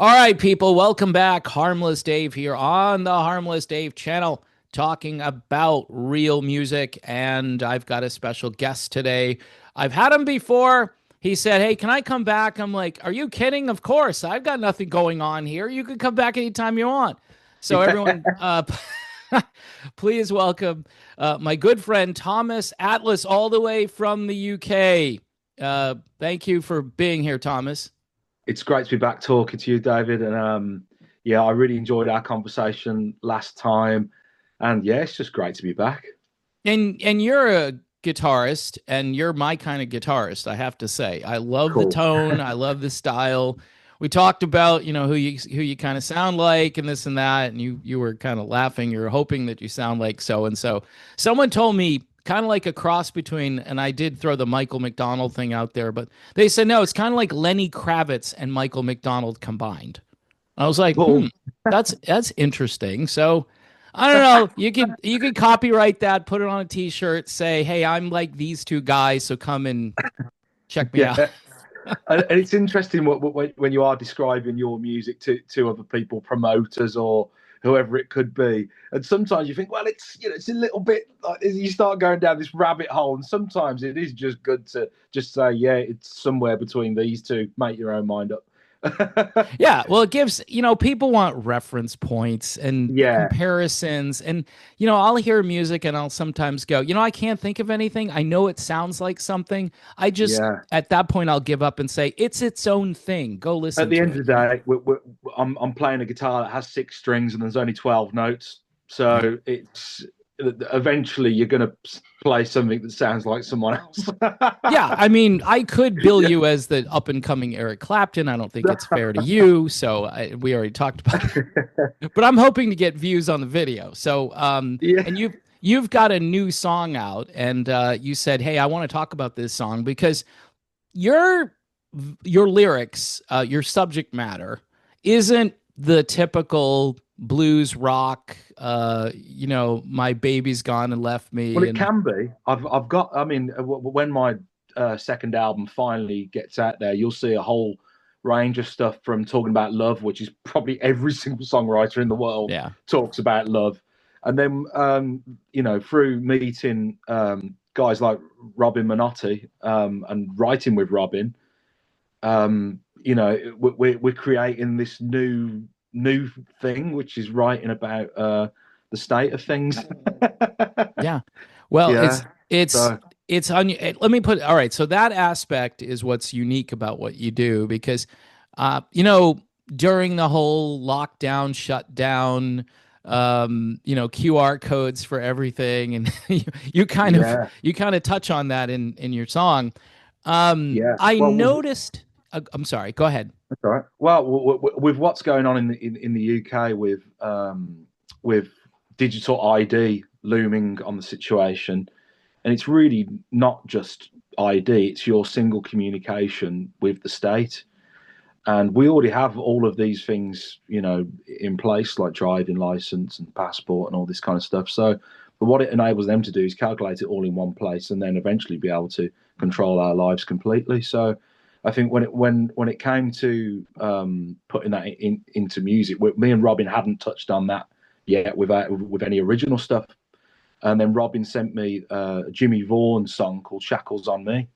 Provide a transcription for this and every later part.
All right, people, welcome back. Harmless Dave here on the Harmless Dave channel, talking about real music. And I've got a special guest today. I've had him before. He said, "Hey, can I come back?" I'm like, "Are you kidding? Of course. I've got nothing going on here. You can come back anytime you want." So, everyone, please welcome my good friend Thomas Atlas, all the way from the UK. Thank you for being here, Thomas. It's great to be back talking to you, David. And yeah, I really enjoyed our conversation last time. And yeah, it's just great to be back. And you're a guitarist, and you're my kind of guitarist, I have to say. I love the Cool. tone, I love the style. We talked about, who you kind of sound like and this and that, and you were kind of laughing. You're hoping that you sound like so and so. Someone told me kind of like a cross between, and I did throw the Michael McDonald thing out there, but they said no, it's kind of like Lenny Kravitz and Michael McDonald combined. I was like, Well, that's interesting. So I don't know. You could copyright that, put it on a T-shirt, say, "Hey, I'm like these two guys, so come and check me out." yeah. And it's interesting when you are describing your music to other people, promoters or whoever it could be. And sometimes you think, well, it's a little bit like you start going down this rabbit hole. And sometimes it is just good to just say, yeah, it's somewhere between these two. Make your own mind up. Yeah, well, it gives, people want reference points and Yeah, comparisons. And, I'll hear music and I'll sometimes go, I can't think of anything. I know it sounds like something. I just, yeah. at that point, I'll give up and say, it's its own thing. Go At listen the to end it. of the day, I'm playing a guitar that has 6 strings and there's only 12 notes. So it's eventually you're going to play something that sounds like someone else. Yeah, I mean, I could bill Yeah. you as the up and coming Eric Clapton. I don't think it's fair to you. So we already talked about it. But I'm hoping to get views on the video. So, Yeah. and you've got a new song out, and you said, "Hey, I want to talk about this song because your your lyrics, your subject matter, isn't the typical blues rock. My baby's gone and left Well, me, it and can be. I've got. I mean, when my second album finally gets out there, you'll see a whole range of stuff from talking about love, which is probably every single songwriter in the world yeah, talks about love, and then through meeting guys like Robin Minotti and writing with Robin, we're creating this new thing, which is writing about the state of things. yeah. Well, it's Yeah. it's So it's on. Let me put. All right. So that aspect is what's unique about what you do because, during the whole lockdown, shutdown, QR codes for everything, and you kind of yeah, you kind of touch on that in your song. yeah. I Well, noticed. I'm sorry. Go ahead. that's all right. Well, with what's going on in the UK with digital ID looming on the situation, and it's really not just ID; it's your single communication with the state. And we already have all of these things, in place, like driving license and passport and all this kind of stuff. So, but what it enables them to do is calculate it all in one place, and then eventually be able to control our lives completely. So, I think when it came to putting that into music, me and Robin hadn't touched on that yet with any original stuff. And then Robin sent me a Jimmy Vaughan song called "Shackles on Me,"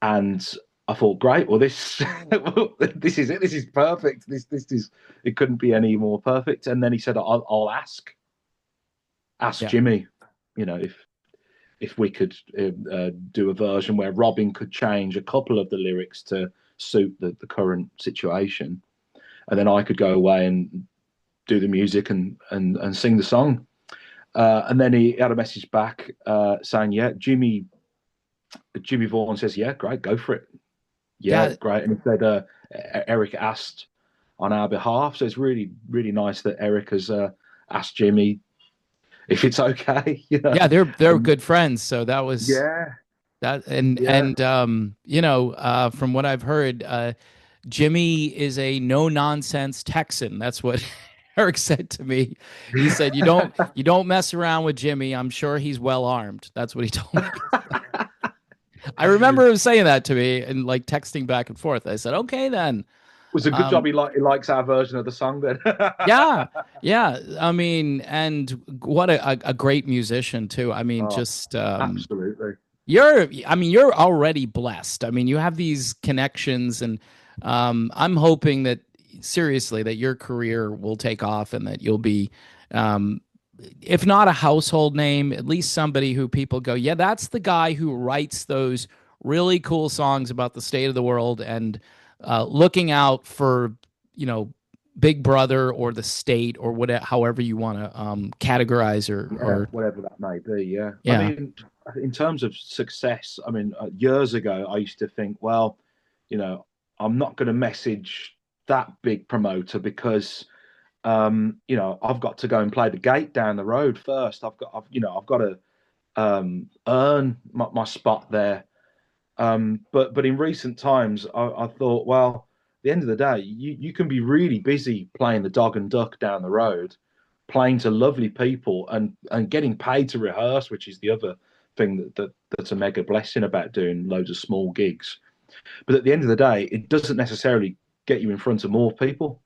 and I thought, great, well, this this is it. This is perfect. This is it. Couldn't be any more perfect. And then he said, I'll ask Yeah. Jimmy, if we could do a version where Robin could change a couple of the lyrics to suit the current situation, and then I could go away and do the music and sing the song. And then he had a message back saying, yeah, Jimmy Vaughan says, yeah, great, go for it. Yeah, Yeah. great. And he said Eric asked on our behalf, so it's really really nice that Eric has asked Jimmy if it's okay. Yeah. They're And good friends. So that was yeah, that. And yeah, from what I've heard, Jimmy is a no nonsense Texan. That's what Eric said to me. He said, "You don't mess around with Jimmy. I'm sure he's well armed." That's what he told me. I remember him saying that to me and like texting back and forth. I said, "Okay, then." was a good job. Um, He likes our version of the song then. yeah, yeah. I mean, and what a great musician too. I mean, Oh, just absolutely. I mean, you're already blessed. I mean, you have these connections, and I'm hoping that seriously that your career will take off and that you'll be, um, if not a household name, at least somebody who people go, yeah, that's the guy who writes those really cool songs about the state of the world and looking out for, you know, Big Brother or the state or whatever, however you want to categorize Yeah, or whatever that may be. Yeah. I yeah, mean, in terms of success, I mean, years ago, I used to think, well, you know, I'm not going to message that big promoter because, you know, I've got to go and play the gate down the road first. I've got to earn my spot there. But in recent times, I thought, well, at the end of the day, you can be really busy playing the dog and duck down the road, playing to lovely people, and getting paid to rehearse, which is the other thing that's a mega blessing about doing loads of small gigs. But at the end of the day, it doesn't necessarily get you in front of more people.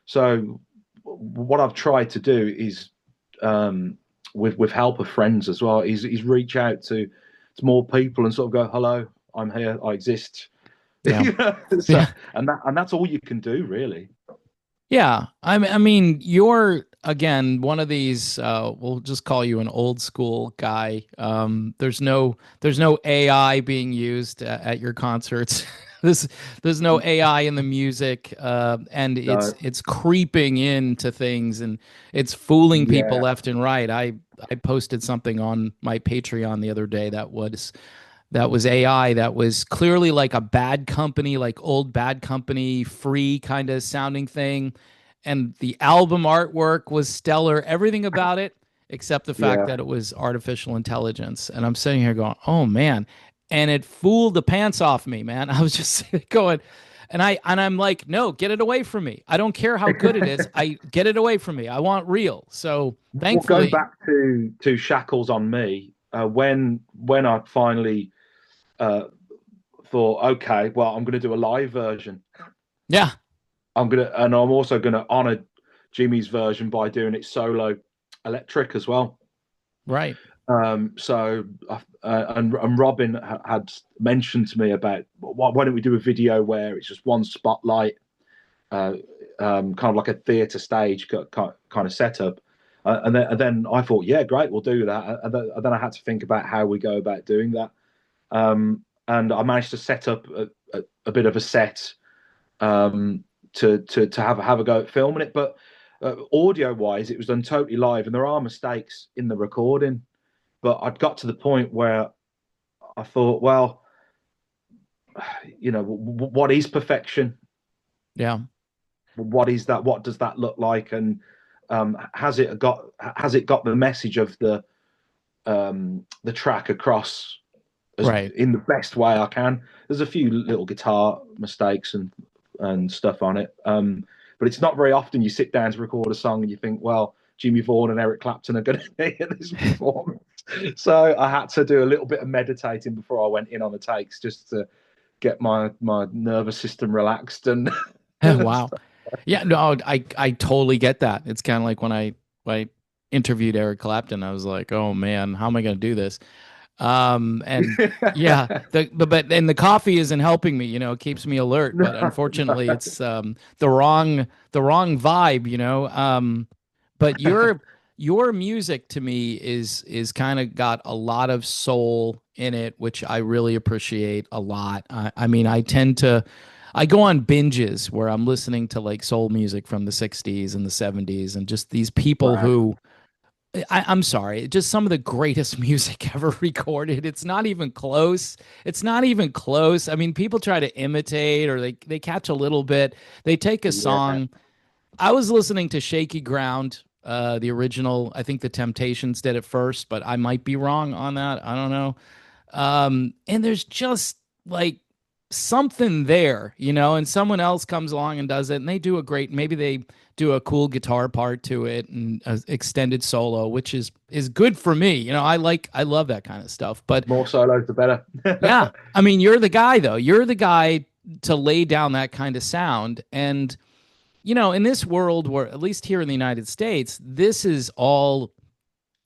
So what I've tried to do is, with help of friends as well, is reach out to more people and sort of go, hello, I'm here, I exist. yeah, So, yeah. and that's all you can do, really. Yeah, I mean, you're again one of these. We'll just call you an old school guy. There's no AI being used at your concerts. There's no AI in the music, and So it's creeping into things and it's fooling people yeah, left and right. I posted something on my Patreon the other day that was AI that was clearly like a bad company, like old bad company, free kind of sounding thing. And the album artwork was stellar, everything about it, except the fact yeah, that it was artificial intelligence. And I'm sitting here going, oh man. And it fooled the pants off me, man. I was just going, I'm like, no, get it away from me. I don't care how good it is. I get it away from me. I want real. So well, going thankfully, back to shackles on me, when I finally uh, thought, okay, well, I'm going to do a live version. yeah, And I'm also gonna honor Jimmy's version by doing it solo electric as well. right, And Robin had mentioned to me about why don't we do a video where it's just one spotlight, uh, kind of like a theatre stage kind of setup. And then I thought, yeah, great, we'll do that. And then I had to think about how we go about doing that. And I managed to set up a bit of a set, um, to have a go at filming it. But audio wise, it was done totally live, and there are mistakes in the recording. But I'd got to the point where I thought, well, you know, what is perfection? yeah, What is that? What does that look like? And has it got the message of the track across as right. in the best way I can? There's a few little guitar mistakes and stuff on it. But it's not very often you sit down to record a song and you think, well, Jimmy Vaughan and Eric Clapton are going to be in this performance. So I had to do a little bit of meditating before I went in on the takes, just to get my nervous system relaxed and Wow. Yeah, no, I totally get that. It's kind of like when I interviewed Eric Clapton, I was like, oh man, how am I going to do this? And yeah, but and the coffee isn't helping me, you know, it keeps me alert, but no, no. unfortunately it's the wrong vibe, you know. But your music to me is kind of got a lot of soul in it, which I really appreciate a lot. I mean, I go on binges where I'm listening to like soul music from the 60s and the 70s and just these people Right. who I'm sorry, just some of the greatest music ever recorded. It's not even close. It's not even close. I mean, people try to imitate or they catch a little bit. They take a Yeah. song. I was listening to Shaky Ground, the original. I think the Temptations did it first, but I might be wrong on that. I don't know. And there's just like something there, you know, and someone else comes along and does it, and they do a great, maybe they do a cool guitar part to it and an extended solo, which is good for me. You know, I love that kind of stuff. But More solos, the better. yeah, I mean, you're the guy though. You're the guy to lay down that kind of sound. And in this world, where at least here in the United States, this is all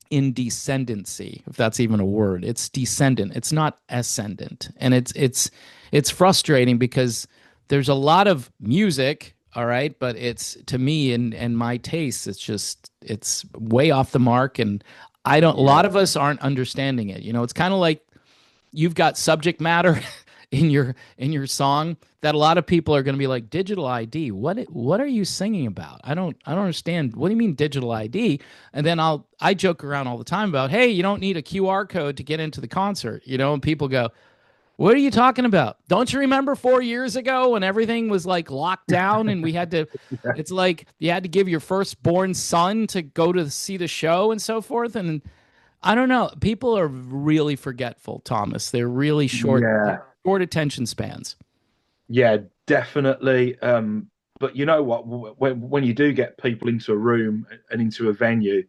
in descendancy, if that's even a word. It's descendant, it's not ascendant. And it's frustrating because there's a lot of music, all right, but it's, to me and my taste, it's way off the mark. And I don't, a lot of us aren't understanding it. It's kind of like you've got subject matter in your song that a lot of people are going to be like, digital ID, what are you singing about? I don't understand. What do you mean digital ID? And then I joke around all the time about, hey, you don't need a QR code to get into the concert, and people go, what are you talking about? Don't you remember 4 years ago when everything was like locked down and we had to, it's like you had to give your firstborn son to go to see the show and so forth. And I don't know. People are really forgetful, Thomas. They're really short attention spans. Yeah, definitely. But you know what? When you do get people into a room and into a venue,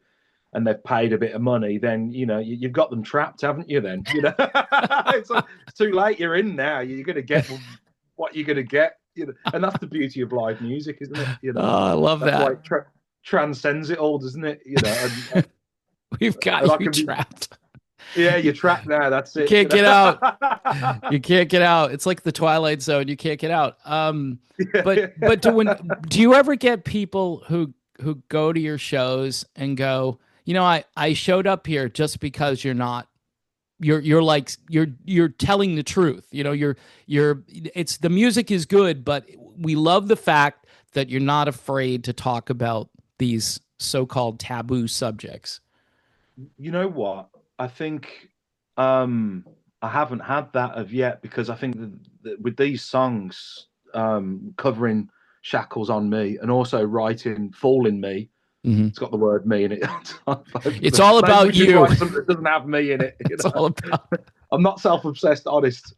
and they've paid a bit of money, then you've got them trapped, haven't you? Then it's too late. You're in now. You're going to get what you're going to get. And that's the beauty of live music, isn't it? Oh, I love that's that. why it transcends it all, doesn't it? And, we've got you trapped. Yeah, you're trapped now. That's it. You can't get out. You can't get out. It's like the Twilight Zone. You can't get out. But do you ever get people who go to your shows and go, I showed up here just because you're telling the truth. It's, the music is good, but we love the fact that you're not afraid to talk about these so-called taboo subjects. You know what? I think I haven't had that of yet, because I think that with these songs, covering Shackles on Me and also writing Fall in Me, it's got the word me in it. It's all about you. It doesn't have me in it. It's all about. I'm not self-obsessed, honest.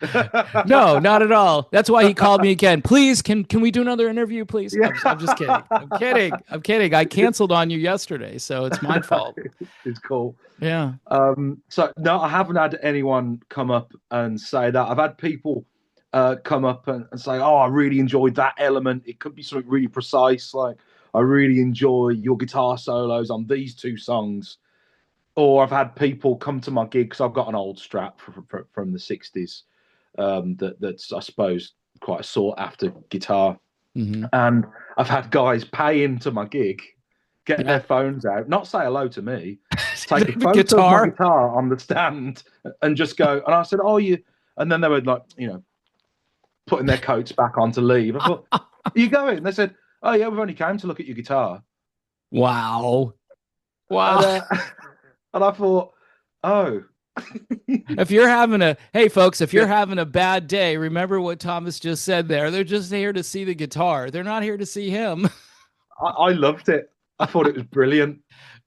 No, not at all. That's why he called me again. Please, can we do another interview, please? Yeah. I'm just kidding. I'm kidding. I canceled on you yesterday, so it's my fault. It's cool. Yeah. So no, I haven't had anyone come up and say that. I've had people come up and say, "Oh, I really enjoyed that element. It could be something really precise, like I really enjoy your guitar solos on these two songs." Or I've had people come to my gig because I've got an old Strat from the 60s that's, I suppose, quite a sought after guitar. Mm-hmm. And I've had guys pay into my gig, get their phones out, not say hello to me, take a photo of my guitar on the stand and just go. And I said, "Oh, you," and then they were like, putting their coats back on to leave. I thought, "Are you going?" They said, "Oh yeah, we've only came to look at your guitar." Wow. And I thought, oh. If you're having a bad day, remember what Thomas just said there. They're just here to see the guitar. They're not here to see him. I loved it. I thought it was brilliant.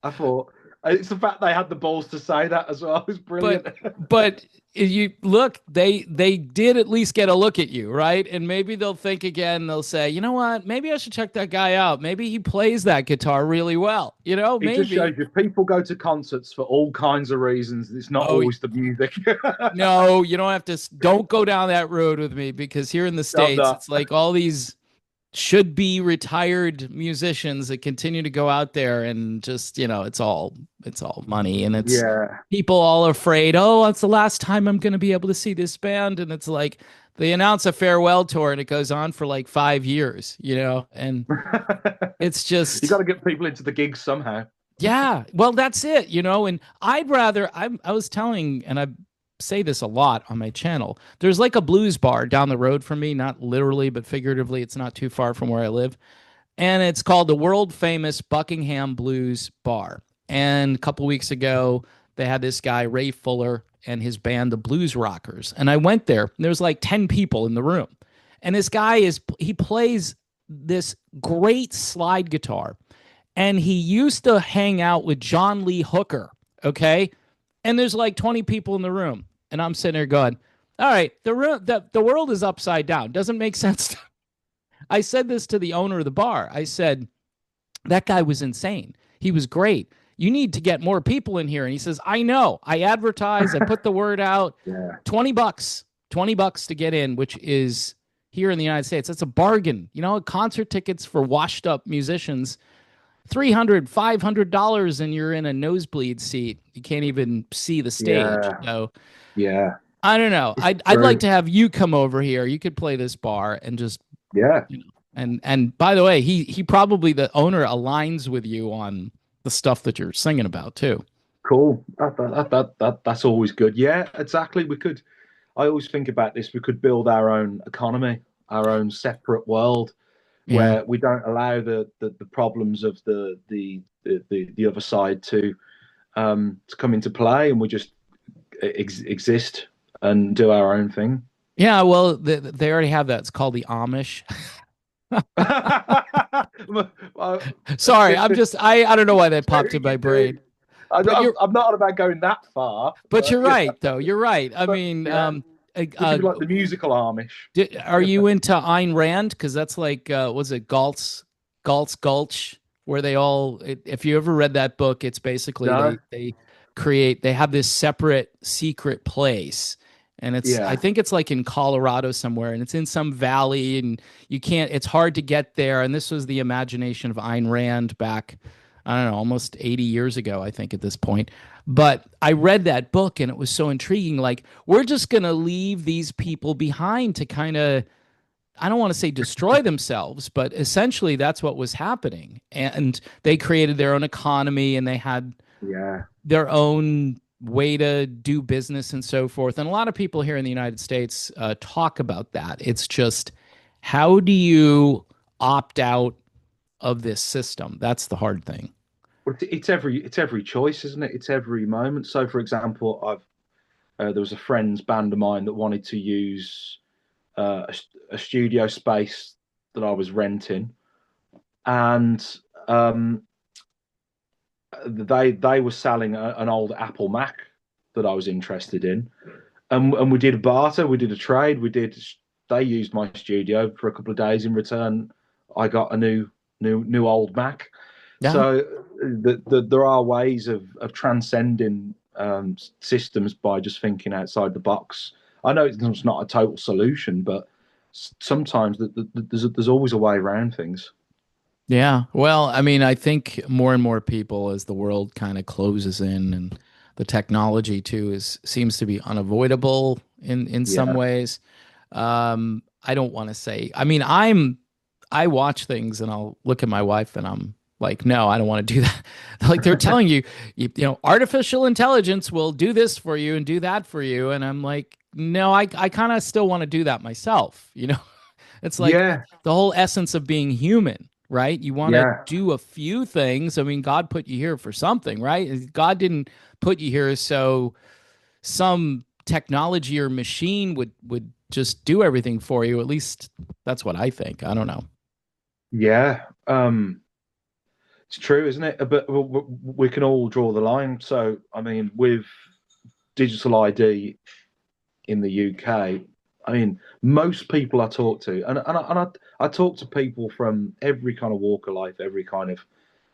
I thought it's the fact they had the balls to say that as well. It was brilliant. But you look, they did at least get a look at you, right? And maybe they'll think again. They'll say, you know what? Maybe I should check that guy out. Maybe he plays that guitar really well. Maybe. It just shows you people go to concerts for all kinds of reasons. It's not always the music. No, you don't have to. Don't go down that road with me, because here in the States, it's like all these should be retired musicians that continue to go out there and just, it's all money, and it's people all afraid, oh, it's the last time I'm going to be able to see this band. And it's like they announce a farewell tour and it goes on for like 5 years, and it's just, you got to get people into the gigs somehow. Yeah. Well, that's it, and I'd rather, I was telling, and I say this a lot on my channel, there's like a blues bar down the road from me, not literally, but figuratively. It's not too far from where I live. And it's called the world famous Buckingham Blues Bar. And a couple weeks ago, they had this guy, Ray Fuller, and his band, the Blues Rockers. And I went there, and there was like 10 people in the room. And this guy he plays this great slide guitar. And he used to hang out with John Lee Hooker, okay? And there's like 20 people in the room. And I'm sitting there going, all right, the world is upside down. Doesn't make sense. I said this to the owner of the bar. I said, that guy was insane. He was great. You need to get more people in here. And he says, I know. I advertise. I put the word out. Yeah. $20 to get in, which is, here in the United States. That's a bargain. You know, concert tickets for washed up musicians, $300, $500, and you're in a nosebleed seat. You can't even see the stage. Yeah, So yeah, I don't know. it's I'd like true. to have you come over here. You could play this bar and just, Yeah, you know, and by the way, he probably, the owner, aligns with you on the stuff that you're singing about too. cool. That's always good. Yeah, exactly. We could. I always think about this. We could build our own economy, our own separate world, Yeah. where we don't allow the problems of the other side to come into play, and we just exist and do our own thing. Yeah, well, they already have that. It's called the Amish. Well, Sorry, I don't know why that popped in my you do. brain. But I'm not about going that far, you're but you right know, though. You're right. I but mean, yeah, uh, we could uh, be like the musical Amish. are you into Ayn Rand? Because that's like, was it Galt's Gulch, where they all. If you ever read that book, it's basically No, they have this separate secret place, and I yeah, think it's like in Colorado somewhere, and it's in some valley, and you can't. It's hard to get there, and this was the imagination of Ayn Rand back, I don't know, almost 80 years ago, I think at this point. But I read that book and it was so intriguing. Like, we're just going to leave these people behind to kind of, I don't want to say destroy themselves, but essentially that's what was happening. And they created their own economy and they had yeah, their own way to do business and so forth. And a lot of people here in the United States talk about that. It's just, how do you opt out of this system? That's the hard thing. well, it's every choice, isn't it? It's every moment. So, for example, I've there was a friend's band of mine that wanted to use a studio space that I was renting, and um, they were selling an old Apple Mac that I was interested in, and we did a barter, we did a trade, we did. They used my studio for a couple of days. In return, I got a new old Mac. Yeah. So there are ways of transcending systems by just thinking outside the box. I know it's not a total solution, but sometimes there's always a way around things. Yeah. Well, I mean, I think more and more people, as the world kind of closes in, and the technology too is seems to be unavoidable in some Yeah, ways. I don't want to say. I mean, I watch things and I'll look at my wife and I'm like, no, I don't want to do that. Like, they're telling you, artificial intelligence will do this for you and do that for you, and I'm like, no, I kind of still want to do that myself. It's like yeah, the whole essence of being human, right? You want to yeah, do a few things. I mean, God put you here for something, right? God didn't put you here so some technology or machine would just do everything for you. At least that's what I think. I don't know. yeah. It's true, isn't it? But we can all draw the line. So, I mean, with digital ID in the UK, I mean, most people I talk to, and I talk to people from every kind of walk of life, every kind of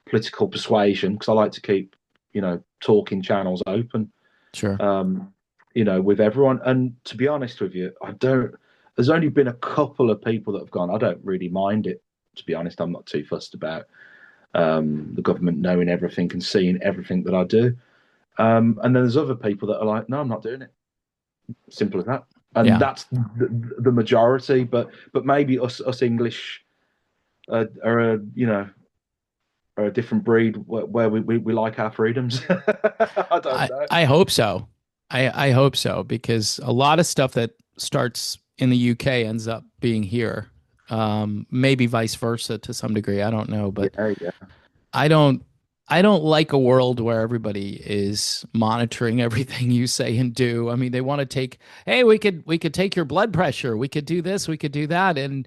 political persuasion, because I like to keep, talking channels open, Sure. um, with everyone. And to be honest with you, I don't. There's only been a couple of people that have gone. I don't really mind it. To be honest, I'm not too fussed about the government knowing everything and seeing everything that I do. And then there's other people that are like, no, I'm not doing it. Simple as that. And Yeah. that's the majority. But maybe us English are are a different breed where we like our freedoms. I don't know. I hope so. I hope so, because a lot of stuff that starts in the UK ends up being here. Maybe vice versa to some degree. I don't know, but Yeah, yeah, I don't I don't like a world where everybody is monitoring everything you say and do. I mean, they want to take, hey, we could take your blood pressure, we could do this, we could do that, and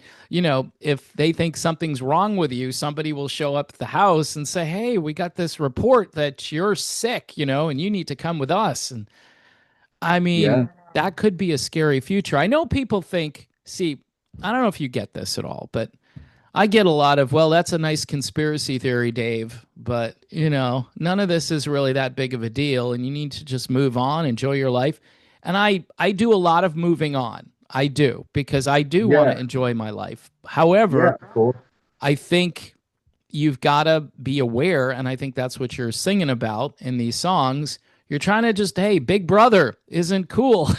if they think something's wrong with you, somebody will show up at the house and say, hey, we got this report that you're sick, and you need to come with us. And I yeah, mean, that could be a scary future. I know people think, see, I don't know if you get this at all, but I get a lot of, well, that's a nice conspiracy theory, Dave, but none of this is really that big of a deal and you need to just move on, enjoy your life. And I do a lot of moving on. I do, because I do want to Yeah, enjoy my life. yeah, However, of course. I think you've got to be aware, and I think that's what you're singing about in these songs. You're trying to just, hey, Big Brother isn't cool.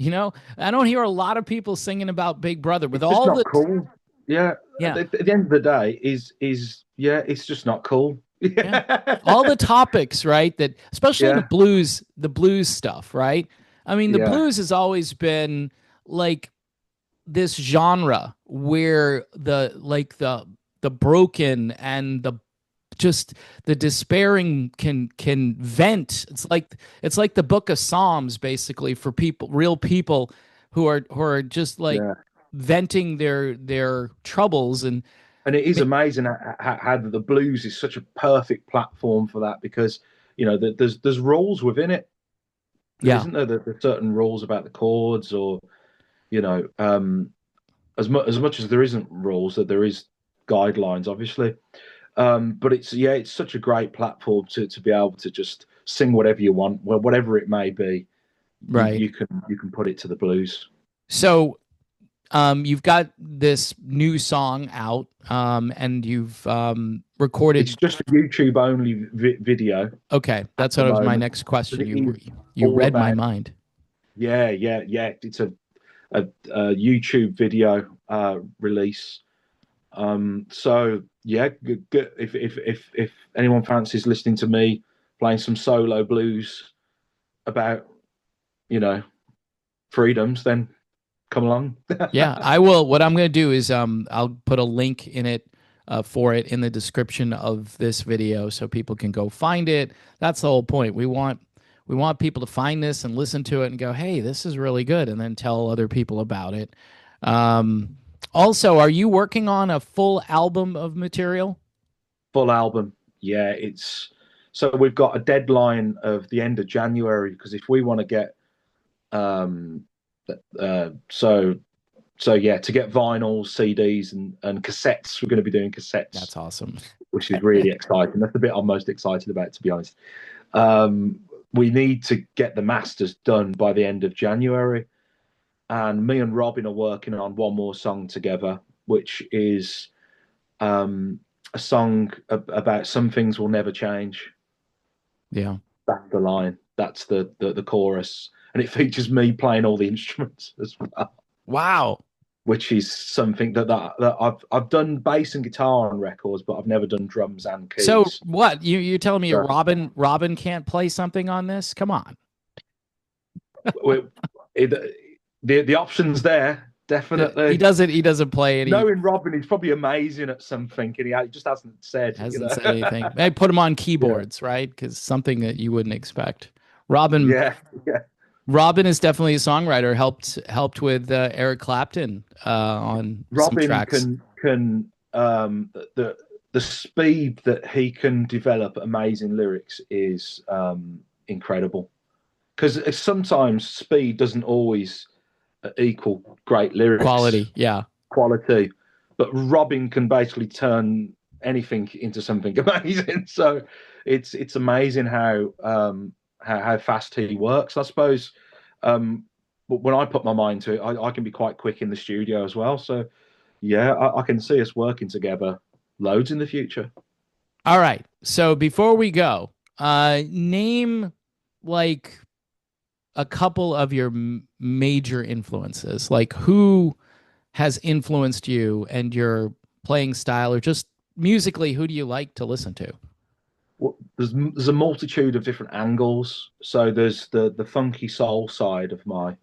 You know, I don't hear a lot of people singing about Big Brother with It's just all not the, cool. Yeah, yeah, at the end of the day, is yeah, it's just not cool. yeah, Yeah, all the topics, right? That, especially yeah, the blues stuff, right? I mean, the yeah, blues has always been like this genre where the broken and the just the despairing can vent. It's like the book of Psalms basically for people, real people who are just like yeah. venting their troubles. And And it is amazing how the blues is such a perfect platform for that because there's rules within it, yeah, isn't there? There's certain rules about the chords, or you know, as much as there isn't rules, that there is guidelines, obviously. But it's such a great platform to be able to just sing whatever you want, well, whatever it may be. You right. you can put it to the blues. So you've got this new song out, and you've It's recorded. just a YouTube only video Okay, at that's the what was my moment, next but question. it is You all read my about mind. yeah. It's a YouTube video release. So yeah, if anyone fancies listening to me playing some solo blues about you know freedoms, then come along. Yeah, I will. What I'm going to do is I'll put a link in it for it in the description of this video so people can go find it. That's the whole point. We want people to find this and listen to it and go, "Hey, this is really good," and then tell other people about it. Um, Also, are you working on a full album of material? Full album. Yeah, it's so we've got a deadline of the end of January because if we want to get um uh so so yeah, to get vinyls, CDs and cassettes, we're going to be doing cassettes, That's awesome. which is really exciting. That's the bit I'm most excited about, to be honest. Um we need to get the masters done by the end of January, and me and Robin are working on one more song together, which is a song about some things will never change. Yeah. That's the line. That's the chorus, and it features me playing all the instruments as well, Wow. which is something that I've done bass and guitar on records, but I've never done drums and So keys. what? You telling me So Robin can't play something on this? Come on. it, the options there He definitely. doesn't he doesn't play any Knowing Robin, he's probably amazing at something, and he just hasn't said, hasn't said anything. They put him on Yeah, keyboards, right? Because something that you wouldn't expect. Robin yeah, yeah. Robin is definitely a songwriter. Helped with Eric Clapton on some Robin tracks. can the speed that he can develop amazing lyrics is incredible. Because sometimes speed doesn't always equal great lyrics Quality, yeah. quality, but Robin can basically turn anything into something amazing. So it's amazing how fast he works. I suppose but when I put my mind to it, I can be quite quick in the studio as well. So yeah, I can see us working together loads in the future. All right. So before we go, name like a couple of your major influences. Like who has influenced you and your playing style, or just musically, who do you like to listen to? Well, there's a multitude of different angles. So there's the funky soul side of my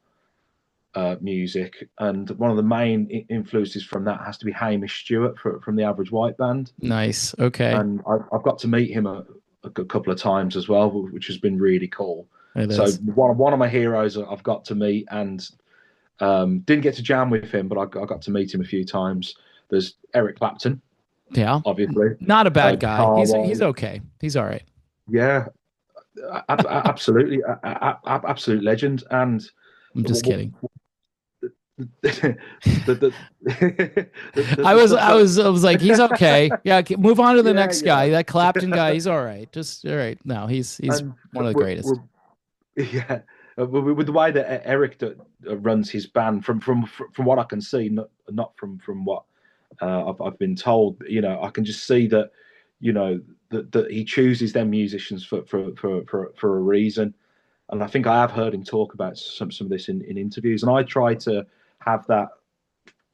music, and one of the main influences from that has to be Hamish Stewart from the Average White Band, Nice. Okay. and I've got to meet him a couple of times as well, which has been really cool. It So is. one of my heroes I've got to meet, and didn't get to jam with him, but I got to meet him a few times. There's Eric Clapton, Yeah. obviously, Not a bad guy. guitar He's wise. okay. He's all right. Yeah, absolutely, absolute legend. And I'm just kidding. the the, I the was stuff I that was I was like, he's okay. Yeah, move on to the yeah, next guy. That Clapton guy, he's all right. Just all right. No, he's and one of the we're, greatest. we're yeah, with the way that Eric runs his band, from what I can see, not from what I've been told. I can just see that, that he chooses them musicians for a reason. And I think I have heard him talk about some of this in interviews. And I try to have that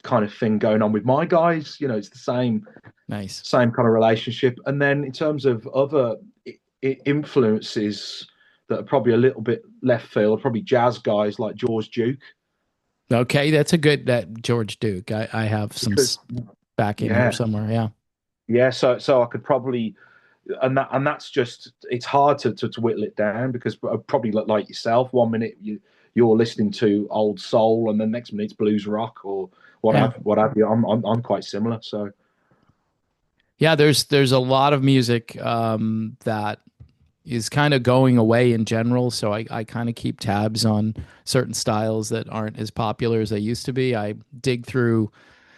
kind of thing going on with my guys. It's the Nice. same kind of relationship. And then in terms of other influences that are probably a little bit left field, probably jazz guys like George Duke. Okay, that's a good that George Duke. I have some Because back in here yeah, somewhere. Yeah. yeah. So I could probably, and that's just, it's hard to whittle it down, because probably like yourself, one minute you're listening to old soul, and the next minute it's blues rock or Yeah. what have you. I'm quite similar. So Yeah, there's a lot of music that is kind of going away in general. So I kind of keep tabs on certain styles that aren't as popular as they used to be. I dig through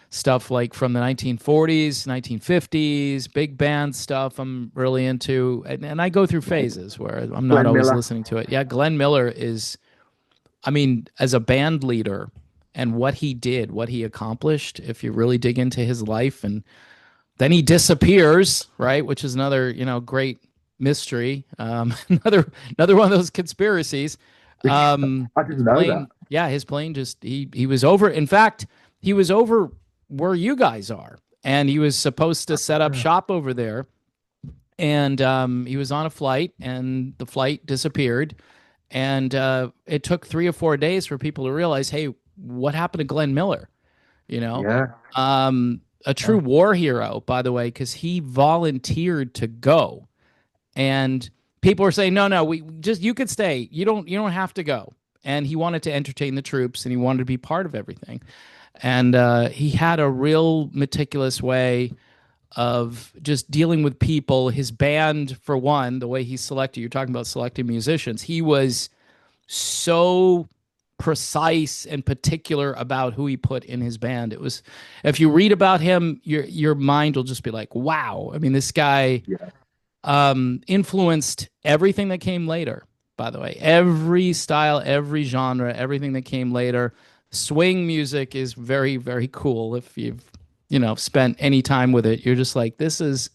stuff like from the 1940s, 1950s, big band stuff I'm really into. And I go through phases where I'm not Glenn always Miller. listening to it. Yeah, Glenn Miller is, I mean, as a band leader and what he did, what he accomplished, if you really dig into his life, and then he disappears, right? Which is another, great mystery. Another one of those conspiracies. I His didn't know that. plane, yeah, his plane just he was over. In fact, he was over where you guys are, and he was supposed to set up shop over there. And he was on a flight, and the flight disappeared. And it took 3 or 4 days for people to realize, hey, what happened to Glenn Miller? You know, Yeah. a true war hero, by the way, because he volunteered to go, and people were saying, no, we just, you could stay. You don't have to go. And he wanted to entertain the troops, and he wanted to be part of everything. And he had a real meticulous way of just dealing with people. His band, for one, the way he selected, you're talking about selecting musicians, he was so precise and particular about who he put in his band. It was, if you read about him, your mind will just be like, wow. I mean, this guy Yeah. influenced everything that came later, by the way. Every style, every genre, everything that came later. Swing music is very, very cool. If you've, spent any time with it, you're just like, this is,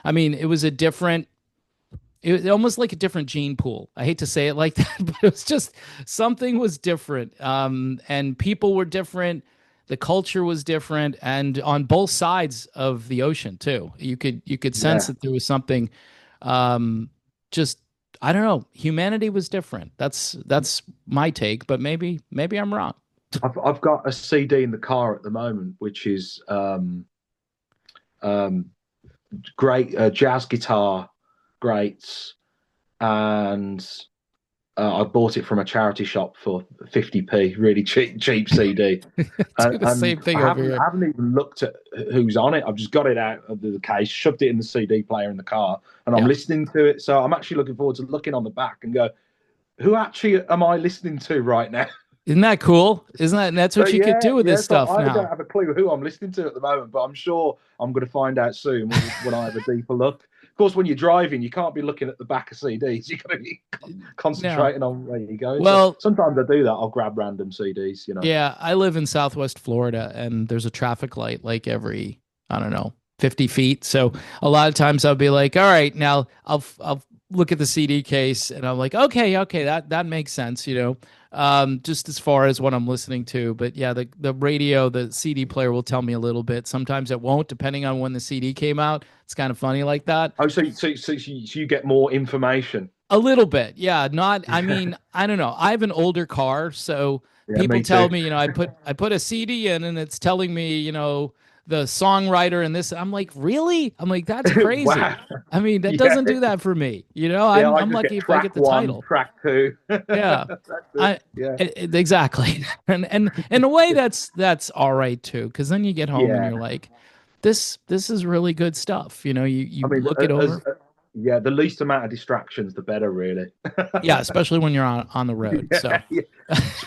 I mean, it was a different, it was almost like a different gene pool. I hate to say it like that, but it was just, something was different. And people were different. The culture was different, and on both sides of the ocean too. You could sense Yeah. that there was something, just, I don't know. Humanity was different. That's my take, but maybe I'm wrong. I've got a CD in the car at the moment, which is um, great jazz guitar, greats, and I bought it from a charity shop for 50p, really cheap CD. Do the And same thing I over haven't, here. I haven't even looked at who's on it. I've just got it out of the case, shoved it in the CD player in the car, and I'm Yeah. listening to it. So I'm actually looking forward to looking on the back and go, who actually am I listening to right now? Isn't that cool? Isn't that's So what you could yeah, do with yeah. this So stuff I don't now? have a clue who I'm listening to at the moment, but I'm sure I'm going to find out soon when I have a deeper look. Of course, when you're driving, you can't be looking at the back of CDs. You've got to be No. concentrating on where you're going. So Well, sometimes I do that. I'll grab random CDs. yeah, I live in Southwest Florida, and there's a traffic light like every, I don't know, 50 feet. So a lot of times I'll be like, all right, now I'll look at the CD case, and I'm like, okay, that makes sense, just as far as what I'm listening to. But yeah, the radio, the CD player will tell me a little bit. Sometimes it won't, depending on when the CD came out. It's kind of funny like that. Oh, so you get more information. A little bit, yeah. Not, I mean, I don't know. I have an older car, so Yeah, people me tell too. me, I put a CD in, and it's telling me, the songwriter and this. I'm like, really? I'm like, that's Wow. crazy. I mean, that Yeah, doesn't do that for me. yeah. I'm I I'm just lucky get if I get track the one, title. track two. Yeah, That's it. I Yeah, exactly. And in a way, that's all right too, because then you get home and yeah. you're like, this is really good stuff. I You mean, look it over. yeah, the least amount of distractions, the better, really. Yeah, especially when you're on the road. Yeah, So. yeah.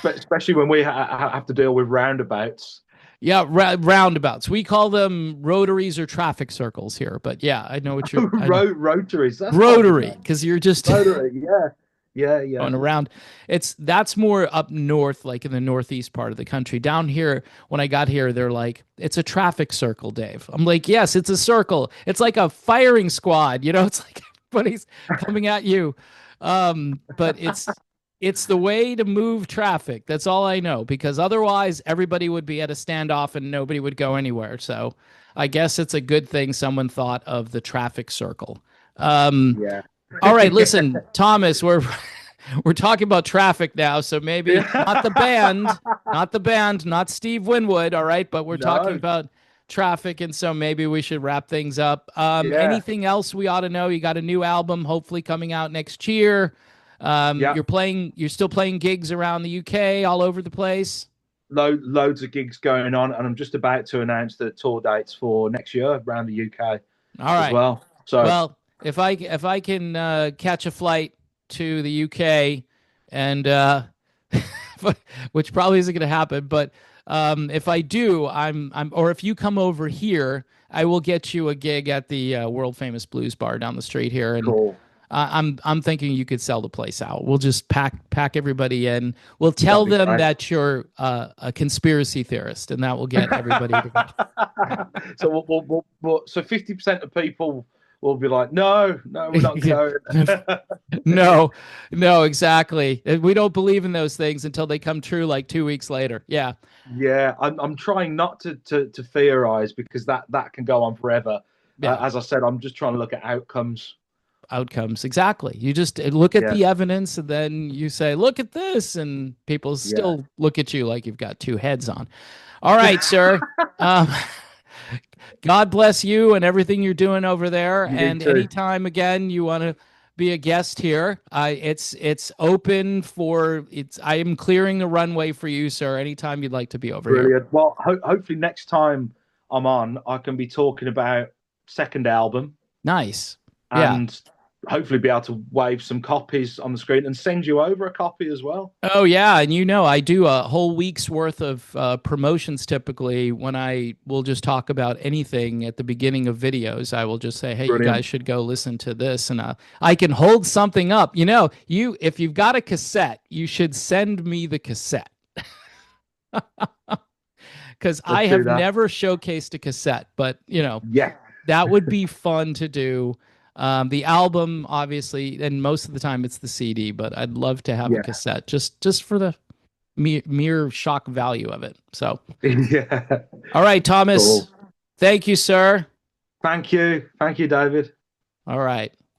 Especially when we have to deal with roundabouts. Yeah, roundabouts. We call them rotaries or traffic circles here. But yeah, I know what you're. I know Rotaries, that's quite a good rotary name. because you're just Rotary, yeah. Yeah, yeah, going around. That's more up north, like in the northeast part of the country. Down here, when I got here, they're like, it's a traffic circle, Dave. I'm like, yes, it's a circle. It's like a firing squad, it's like everybody's coming at you. But it's the way to move traffic. That's all I know, because otherwise everybody would be at a standoff and nobody would go anywhere. So I guess it's a good thing someone thought of the traffic circle. Um, yeah. all right, listen, Thomas, we're talking about traffic now, so maybe not the band, not Steve Winwood, all right, but we're talking No, about traffic, and so maybe we should wrap things up. yeah, Anything else we ought to know? You got a new album hopefully coming out next year. yeah. You're still playing gigs around the UK, all over the place. Loads of gigs going on, and I'm just about to announce the tour dates for next year around the UK All as right. well. So Well, if I can catch a flight to the UK, and which probably isn't going to happen, but if I do, or if you come over here, I will get you a gig at the world famous blues bar down the street here, and cool. I'm thinking you could sell the place out. We'll just pack everybody in. We'll tell That'd be them great. that you're a conspiracy theorist, and that will get everybody to go. So so 50% of people will be like, no, no, we're not going. No, no, exactly. We don't believe in those things until they come true like 2 weeks later. Yeah, Yeah, I'm trying not to theorize because that can go on forever. yeah. As I said, I'm just trying to look at outcomes. Outcomes. Exactly. You just look at Yeah, the evidence and then you say, look at this. And people yeah. still look at you like you've got two heads on. All right, sir. Um, God bless you and everything you're doing over there. You And too. anytime again you want to be a guest here, it's open for it's. I am clearing the runway for you, sir. Anytime you'd like to be over here. Brilliant. Well, hopefully next time I'm on, I can be talking about second album Nice. Yeah. and hopefully be able to wave some copies on the screen and send you over a copy as well. Oh yeah, and I do a whole week's worth of promotions typically when I will just talk about anything at the beginning of videos. I will just say, "Hey, you guys Brilliant. should go listen to this," and I can hold something up. If you've got a cassette, you should send me the cassette because I Let's do have that. never showcased a cassette, but Yeah. that would be fun to do. The album, obviously, and most of the time it's the CD, but I'd love to have a Yeah. cassette just for the mere shock value of it. So, Yeah. all right, Thomas, Cool. thank you, sir. Thank you. Thank you, David. All right.